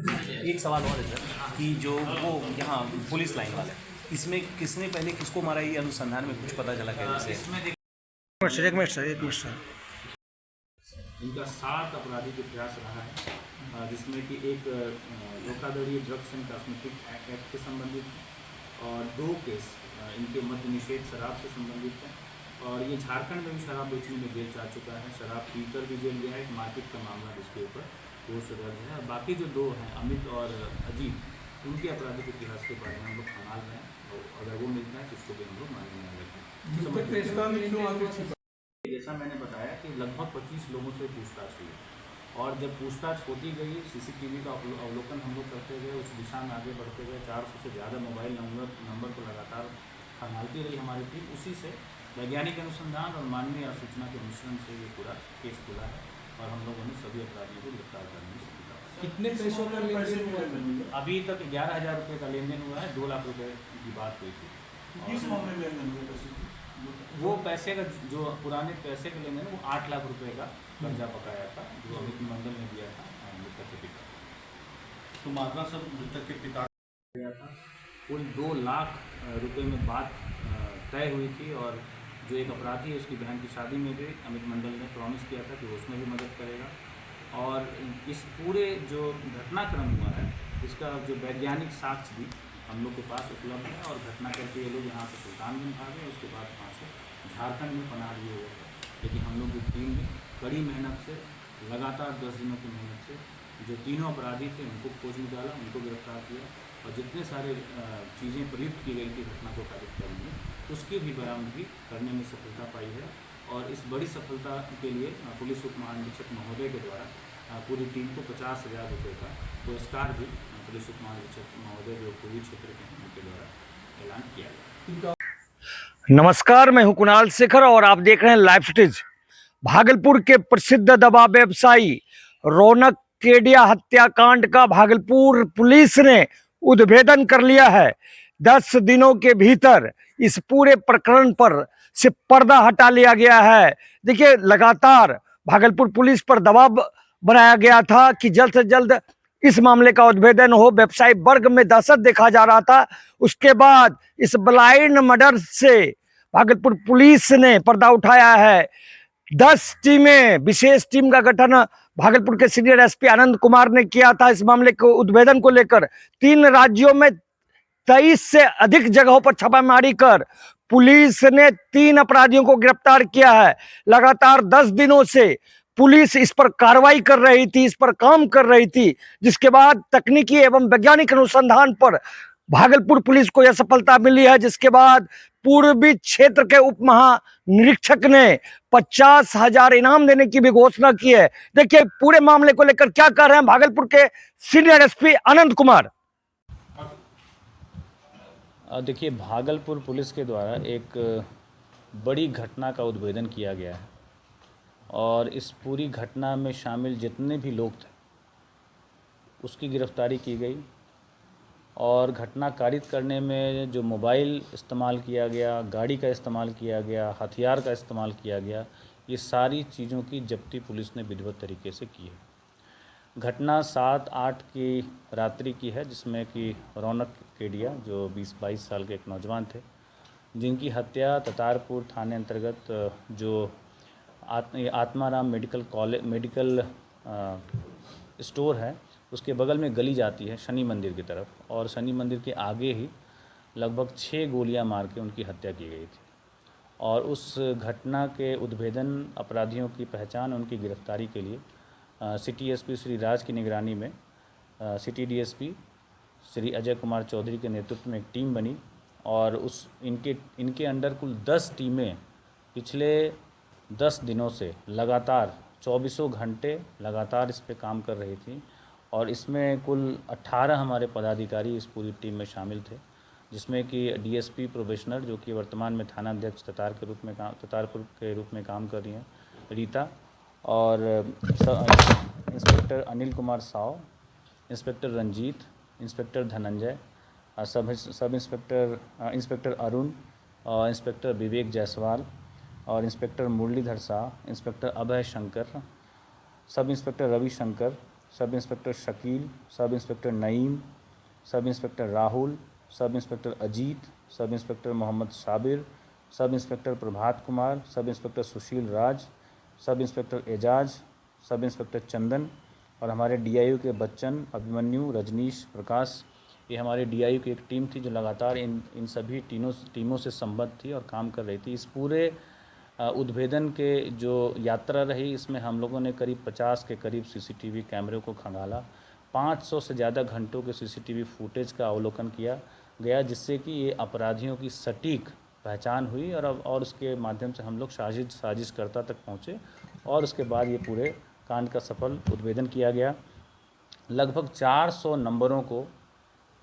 एक सवाल और है सर कि जो वो यहाँ पुलिस लाइन वाले, इसमें किसने पहले किसको मारा, ये अनुसंधान में कुछ पता चला क्या? जैसे एक मिनट सर। इनका 7 आपराधिक इतिहास रहा है, जिसमें कि एक धोखाधड़ी ड्रग्स एंड कॉस्मेटिक एक्ट से संबंधित है और 2 केस इनके मद्य निषेध शराब से संबंधित है। और ये झारखंड में भी शराब बेचने में जेल जा चुका है, शराब पीकर भी जेल गया है। एक मारपीट का मामला जिसके ऊपर वो दर्ज है। और बाकी जो 2 हैं अमित और अजीत, उनके आपराधिक इतिहास के बारे में हम लोग खंगाल रहे हैं और अगर वो मिलता है तो उसको भी हम लोग मानने में आएगा। जैसा मैंने बताया कि लगभग 25 लोगों से पूछताछ हुई और जब पूछताछ होती गई, सीसीटीवी का अवलोकन हम लोग करते गए, उस दिशा में आगे बढ़ते गए। 400 से ज़्यादा मोबाइल नंबर को लगातार खंगालती रही हमारी टीम। उसी से वैज्ञानिक अनुसंधान और मानवीय सूचना के मिश्रण से ये पूरा केस खुला है और हम लोगों ने सभी अपराधियों को गिरफ्तार करने में सफलता। कितने पैसों का लेन देन? अभी तक 11,000 रुपये का लेन देन हुआ है। 2 लाख रुपये की बात हुई थी। किस मामले में लेन देन हुआ? वो पैसे का जो पुराने पैसे का लेन देन, वो 8 लाख रुपए का कर्जा बकाया था जो अमित मंडल ने दिया था मृतक के पिता। तो मात्रा सब मृतक के पिता गया था। कुल 2 लाख रुपए में बात तय हुई थी और जो एक अपराधी है उसकी बहन की शादी में भी अमित मंडल ने प्रॉमिस किया था कि वो उसमें भी मदद करेगा। और इस पूरे जो घटनाक्रम हुआ है इसका जो वैज्ञानिक साक्ष्य भी हम लोग के पास उपलब्ध है और घटना करके ये लोग यहाँ से सुल्तानगंज भागे, उसके बाद वहाँ से झारखंड में पनाह लिए हुए थे। लेकिन हम लोग की टीम ने कड़ी मेहनत से लगातार 10 दिनों की मेहनत से जो तीनों अपराधी थे उनको खोज निकाला, उनको गिरफ्तार किया और जितने सारे चीज़ें प्रयुक्त की गई थी घटना को कारित करने में, उसकी भी बरामदगी करने में सफलता पाई है। और इस बड़ी सफलता के लिए पुलिस उप महानिरीक्षक महोदय के द्वारा पूरी टीम को 50,000 रुपये का पुरस्कार भी पुलिस उप महानिरीक्षक महोदय जो पूर्वी क्षेत्र के हैं उनके द्वारा ऐलान किया गया। नमस्कार, मैं हूं कुणाल शेखर और आप देख रहे हैं लाइव फुटेज। भागलपुर के प्रसिद्ध दवा व्यवसायी रौनक केडिया हत्याकांड का भागलपुर पुलिस ने उद्भेदन कर लिया है। 10 दिनों के भीतर इस पूरे प्रकरण पर से पर्दा हटा लिया गया है। देखिए, लगातार भागलपुर पुलिस पर दबाव बनाया गया था कि जल्द से जल्द इस मामले का उद्भेदन हो। व्यवसायी वर्ग में दहशत देखा जा रहा था। उसके बाद इस ब्लाइंड मर्डर से भागलपुर पुलिस ने पर्दा उठाया है। 10 टीमें, विशेष टीम का गठन भागलपुर के सीनियर एसपी आनंद कुमार ने किया था इस मामले को उद्भेदन को लेकर। 3 राज्यों में 23 से अधिक जगहों पर छापामारी कर पुलिस ने 3 अपराधियों को गिरफ्तार किया है। लगातार 10 दिनों से पुलिस इस पर कार्रवाई कर रही थी, इस पर काम कर रही थी, जिसके बाद तकनीकी एवं वैज्ञानिक अनुसंधान पर भागलपुर पुलिस को यह सफलता मिली है। जिसके बाद पूर्वी क्षेत्र के उप महानिरीक्षक ने 50,000 इनाम देने की भी घोषणा की है। देखिए पूरे मामले को लेकर क्या कह रहे हैं भागलपुर के सीनियर एसपी आनंद कुमार। देखिए, भागलपुर पुलिस के द्वारा एक बड़ी घटना का उद्भेदन किया गया है और इस पूरी घटना में शामिल जितने भी लोग थे उसकी गिरफ्तारी की गई। और घटना कारित करने में जो मोबाइल इस्तेमाल किया गया, गाड़ी का इस्तेमाल किया गया, हथियार का इस्तेमाल किया गया, ये सारी चीज़ों की जब्ती पुलिस ने विधिवत तरीके से की है। घटना 7-8 की रात्रि की है, जिसमें कि रौनक केडिया जो 20-22 साल के एक नौजवान थे, जिनकी हत्या ततारपुर थाने अंतर्गत जो आत्माराम मेडिकल स्टोर है उसके बगल में गली जाती है शनि मंदिर की तरफ, और शनि मंदिर के आगे ही लगभग 6 गोलियां मार के उनकी हत्या की गई थी। और उस घटना के उद्भेदन, अपराधियों की पहचान, उनकी गिरफ्तारी के लिए सिटी एसपी श्री राज की निगरानी में सिटी डीएसपी श्री अजय कुमार चौधरी के नेतृत्व में एक टीम बनी और इनके अंडर कुल 10 टीमें पिछले 10 दिनों से लगातार 24 घंटे लगातार इस पे काम कर रही थी। और इसमें कुल 18 हमारे पदाधिकारी इस पूरी टीम में शामिल थे, जिसमें कि डीएसपी प्रोबेशनर जो कि वर्तमान में थानाध्यक्ष ततारपुर के रूप में काम कर रही हैं रीता, और inspector Anil Kumar Sao, inspector Ranjit, inspector Dhananjay, sub inspector Arun, inspector Vivek Jaiswal और inspector Murlidhar Shah, inspector Abhay Shankar, sub inspector Ravi Shankar, sub inspector Shakeel, sub inspector Naeem, sub inspector Rahul, sub inspector Ajit, sub inspector Mohammad Sabir, sub inspector Prabhat Kumar, sub inspector सुशील राज, sub inspector Ejaz, sub inspector चंदन और हमारे डीआईयू के बच्चन, अभिमन्यु, रजनीश, प्रकाश। ये हमारे डीआईयू की एक टीम थी जो लगातार इन सभी टीमों से संबद्ध थी और काम कर रही थी। इस पूरे उद्भेदन के जो यात्रा रही, इसमें हम लोगों ने करीब 50 के करीब सीसीटीवी कैमरे को खंगाला, 500 से ज़्यादा घंटों के सीसीटीवी फुटेज का अवलोकन किया गया, जिससे कि ये अपराधियों की सटीक पहचान हुई और उसके माध्यम से हम लोग साजिशकर्ता तक पहुँचे और उसके बाद ये पूरे कांड का सफल उद्भेदन किया गया। लगभग 400 नंबरों को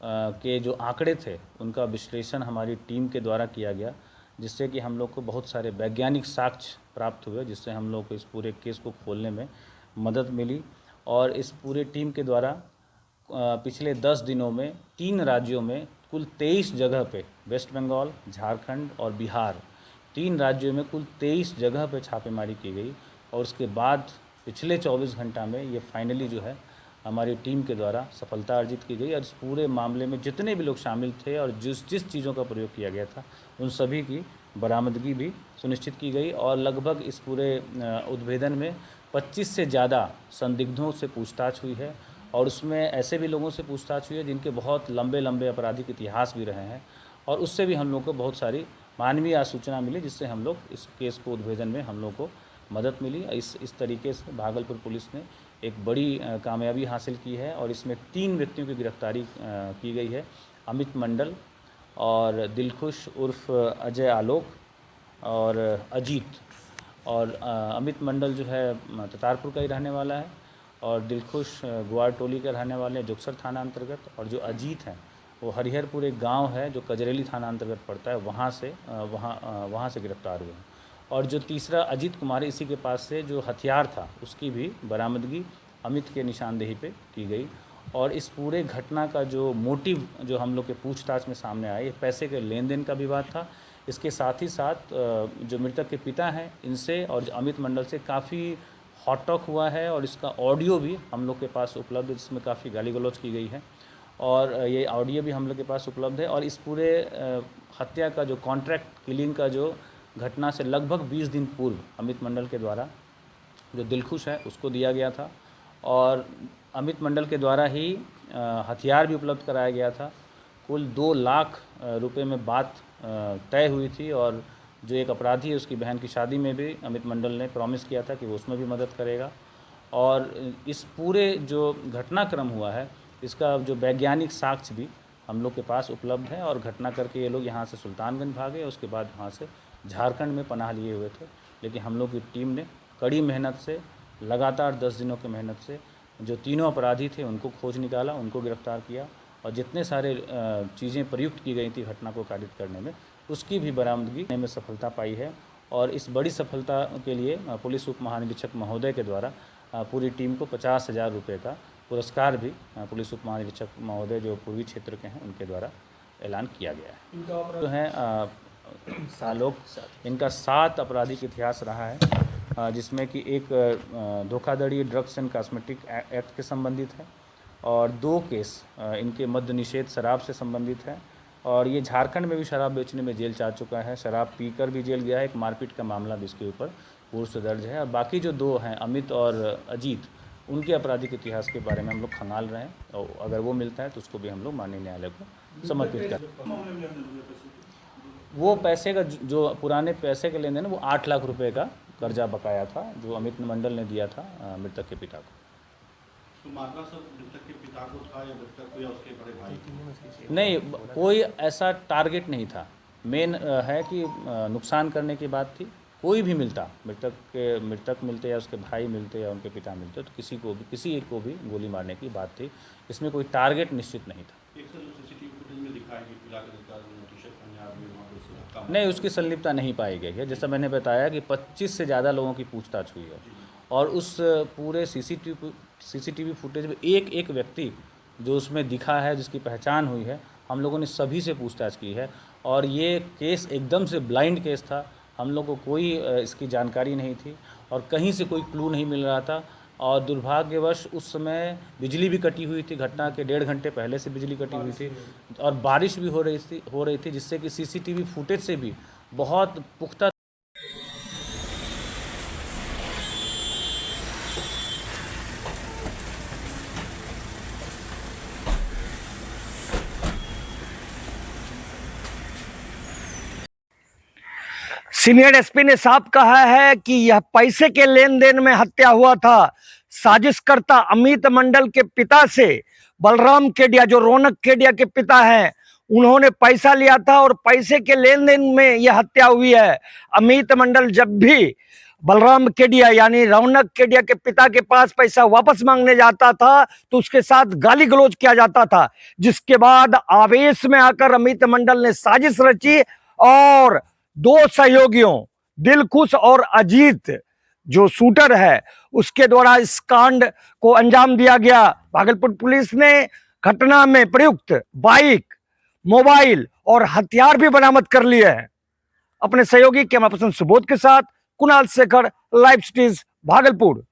के जो आंकड़े थे उनका विश्लेषण हमारी टीम के द्वारा किया गया, जिससे कि हम लोग को बहुत सारे वैज्ञानिक साक्ष्य प्राप्त हुए, जिससे हम लोग को इस पूरे केस को खोलने में मदद मिली। और इस पूरे टीम के द्वारा पिछले 10 दिनों में 3 राज्यों में कुल 23 जगह पे, वेस्ट बंगाल, झारखंड और बिहार, 3 राज्यों में कुल 23 जगह पे छापेमारी की गई और उसके बाद पिछले 24 घंटा में ये फाइनली जो है हमारी टीम के द्वारा सफलता अर्जित की गई और इस पूरे मामले में जितने भी लोग शामिल थे और जिस चीज़ों का प्रयोग किया गया था उन सभी की बरामदगी भी सुनिश्चित की गई और लगभग इस पूरे उद्भेदन में 25 से ज़्यादा संदिग्धों से पूछताछ हुई है और उसमें ऐसे भी लोगों से पूछताछ हुई है जिनके बहुत लंबे लंबे आपराधिक इतिहास भी रहे हैं और उससे भी हम लोग को बहुत सारी मानवीय सूचना मिली, जिससे हम लोग इस केस को उद्भेदन में हम लोग को मदद मिली। इस तरीके से भागलपुर पुलिस ने एक बड़ी कामयाबी हासिल की है और इसमें 3 व्यक्तियों की गिरफ्तारी की गई है, अमित मंडल और दिलखुश उर्फ अजय आलोक और अजीत। और अमित मंडल जो है ततारपुर का ही रहने वाला है और दिलखुश ग्वार टोली के रहने वाले हैं जोगसर थाना अंतर्गत, और जो अजीत हैं वो हरिहरपुर एक गांव है जो कजरेली थाना अंतर्गत पड़ता है, वहाँ से गिरफ्तार हुए हैं। और जो तीसरा अजीत कुमार, इसी के पास से जो हथियार था उसकी भी बरामदगी अमित के निशानदेही पे की गई। और इस पूरे घटना का जो मोटिव जो हम लोग के पूछताछ में सामने आया, ये पैसे के लेन देन का विवाद था। इसके साथ ही साथ जो मृतक के पिता हैं इनसे और जो अमित मंडल से काफ़ी हॉट टॉक हुआ है और इसका ऑडियो भी हम लोग के पास उपलब्ध है, जिसमें काफ़ी गाली गलौज की गई है और ये ऑडियो भी हम लोग के पास उपलब्ध है। और इस पूरे हत्या का जो कॉन्ट्रैक्ट किलिंग का जो घटना से लगभग 20 दिन पूर्व अमित मंडल के द्वारा जो दिलखुश है उसको दिया गया था और अमित मंडल के द्वारा ही हथियार भी उपलब्ध कराया गया था। कुल 2 लाख रुपए में बात तय हुई थी और जो एक अपराधी है उसकी बहन की शादी में भी अमित मंडल ने प्रॉमिस किया था कि वो उसमें भी मदद करेगा। और इस पूरे जो घटनाक्रम हुआ है इसका जो वैज्ञानिक साक्ष्य भी हम लोग के पास उपलब्ध है और घटना करके ये लोग यहाँ से सुल्तानगंज भागे, उसके बाद वहाँ से झारखंड में पनाह लिए हुए थे। लेकिन हम लोग की टीम ने कड़ी मेहनत से, लगातार 10 दिनों की मेहनत से जो तीनों अपराधी थे उनको खोज निकाला, उनको गिरफ्तार किया और जितने सारे चीज़ें प्रयुक्त की गई थी घटना को कारित करने में, उसकी भी बरामदगी में सफलता पाई है। और इस बड़ी सफलता के लिए पुलिस उप महानिरीक्षक महोदय के द्वारा पूरी टीम को 50,000 रुपये का पुरस्कार भी पुलिस उप महानिरीक्षक महोदय जो पूर्वी क्षेत्र के हैं उनके द्वारा ऐलान किया गया है। जो है आलोक, इनका 7 आपराधिक इतिहास रहा है, जिसमें कि एक धोखाधड़ी ड्रग्स एंड कॉस्मेटिक एक्ट के संबंधित है और 2 केस इनके मद्य निषेध शराब से संबंधित है और ये झारखंड में भी शराब बेचने में जेल जा चुका है, शराब पीकर भी जेल गया है। एक मारपीट का मामला भी इसके ऊपर पूर्व से दर्ज है। और बाकी जो 2 हैं अमित और अजीत, उनके आपराधिक इतिहास के बारे में हम लोग खंगाल रहे हैं और अगर वो मिलता है तो उसको भी हम लोग माननीय न्यायालय को समर्पित करें। वो पैसे का जो पुराने पैसे के लेन देन, वो 8 लाख रुपए का कर्जा बकाया था जो अमित मंडल ने दिया था मृतक के पिता को। तो मामला सब मृतक के पिता को था या मृतक को या उसके बड़े भाई? नहीं, कोई ऐसा टारगेट नहीं था। मेन है कि नुकसान करने की बात थी। कोई भी मिलता, मृतक मिलते या उसके भाई मिलते या उनके पिता मिलते, तो किसी एक को भी गोली मारने की बात थी। इसमें कोई टारगेट निश्चित नहीं था। एक सर जो सीसीटीवी फुटेज में दिखाया कि पिला के देता टी-शर्ट पंजाब में वहाँ पे नहीं, उसकी संलिप्तता नहीं पाई गई है। जैसा मैंने बताया कि 25 से ज़्यादा लोगों की पूछताछ हुई है और उस पूरे सीसीटीवी फुटेज में एक व्यक्ति जो उसमें दिखा है, जिसकी पहचान हुई है, हम लोगों ने सभी से पूछताछ की है और ये केस एकदम से ब्लाइंड केस था। हम लोग को कोई इसकी जानकारी नहीं थी और कहीं से कोई क्लू नहीं मिल रहा था। और दुर्भाग्यवश उस समय बिजली भी कटी हुई थी। घटना के 1.5 घंटे पहले से बिजली कटी हुई थी और बारिश भी हो रही थी जिससे कि सीसीटीवी फुटेज से भी बहुत पुख्ता सीनियर एसपी ने साफ कहा है कि यह पैसे के लेन देन में हत्या हुआ था। साजिशकर्ता अमित मंडल के पिता से बलराम केडिया, जो रौनक केडिया के पिता हैं, उन्होंने पैसा लिया था और पैसे के लेन देन में यह हत्या हुई है। अमित मंडल जब भी बलराम केडिया यानी रौनक केडिया के पिता के पास पैसा वापस मांगने जाता था तो उसके साथ गाली गलौज किया जाता था, जिसके बाद आवेश में आकर अमित मंडल ने साजिश रची और 2 सहयोगियों दिलखुश और अजीत जो शूटर है उसके द्वारा इस कांड को अंजाम दिया गया। भागलपुर पुलिस ने घटना में प्रयुक्त बाइक, मोबाइल और हथियार भी बरामद कर लिए हैं। अपने सहयोगी कैमरा पर्सन सुबोध के साथ कुणाल शेखर, लाइव सिटीज भागलपुर।